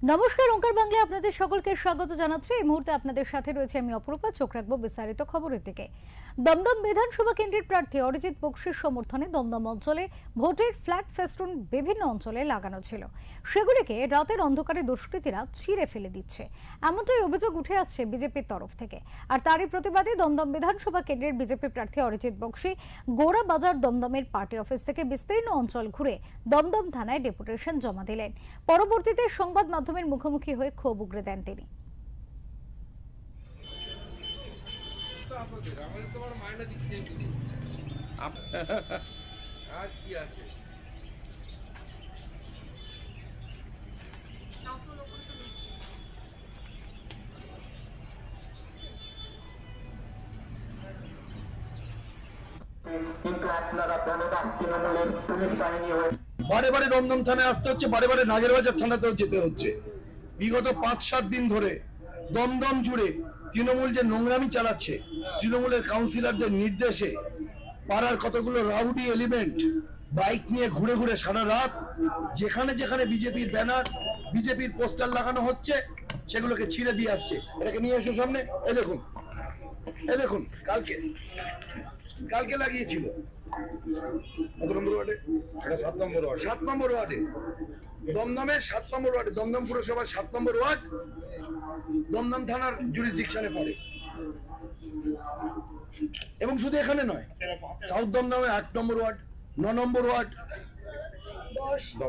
নমস্কার, ওঙ্কার বাংলায় আপনাদের সকলকে স্বাগত জানাচ্ছি। এই মুহূর্তে আপনাদের সাথে রয়েছে আমি অপরূপা। চোখ রাখবো বিস্তারিত খবরের দিকে। দমদম বিধানসভা কেন্দ্রের প্রার্থী অরিজিৎ বক্সির সমর্থনে দমদম অঞ্চলে ভোটের ফ্ল্যাগ ফেস্টুন বিভিন্ন অঞ্চলে লাগানো ছিল। সেগুলিকে রাতের অন্ধকারে দুষ্কৃতীরা ছিঁড়ে ফেলে দিচ্ছে, এমনটাই অভিযোগ উঠে আসছে বিজেপির তরফ থেকে। আর তারই প্রতিবাদে দমদম বিধানসভা কেন্দ্রের বিজেপি প্রার্থী অরিজিৎ বক্সি গোড়া বাজার দমদমের পার্টি অফিস থেকে বিস্তীর্ণ অঞ্চল ঘুরে দমদম থানায় ডেপুটেশন জমা দিলেন। পরবর্তীতে সংবাদ মাধ্যমের মুখোমুখি হয়ে ক্ষোভ উগরে দেন তিনি। কিন্তু আপনারা বলবেন তৃণমূলের পুলিশ বাহিনী হয়ে বারে বারে দমদম থানায় আসতে হচ্ছে, বারে বারে নাগেরবাজার থানাতেও যেতে হচ্ছে। বিগত 5-7 দিন ধরে দমদম জুড়ে তৃণমূল যে নোংরামি চালাচ্ছে, তৃণমূলের কাউন্সিলরদের নির্দেশে পাড়ার কতগুলো রাউডি এলিমেন্ট বাইক নিয়ে ঘুরে ঘুরে সারা রাত যেখানে যেখানে বিজেপির ব্যানার, বিজেপির পোস্টার লাগানো হচ্ছে সেগুলোকে ছিঁড়ে দিয়ে আসছে। এটাকে নিয়ে এসো সামনে। এই দেখুন, এই দেখুন, কালকে লাগিয়েছিল কত নম্বর ওয়ার্ডে? 7 নম্বর ওয়ার্ড। 7 নম্বর ওয়ার্ডে, দমদমের 7 নম্বর ওয়ার্ডে, দমদম পুরসভার 7 নম্বর ওয়ার্ড দমদম থানার জুরিসডিকশনে পড়ে। এবং শুধু এখানে নয়, সাউথ দমদমে 8 নম্বর ওয়ার্ড, 9 নম্বর ওয়ার্ড,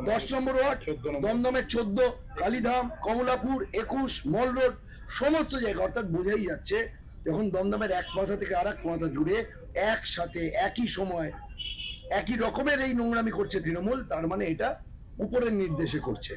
10 নম্বর ওয়ার্ড, দমদমের 14, কালীধাম, কমলাপুর, 21, মল রোড, সমস্ত জায়গা। অর্থাৎ বোঝাই যাচ্ছে যখন দমদমের এক মাথা থেকে আর এক মাথা জুড়ে একসাথে একই সময় একই রকমের এই নোংরামি করছে তৃণমূল, তার মানে এটা উপরের নির্দেশে করছে।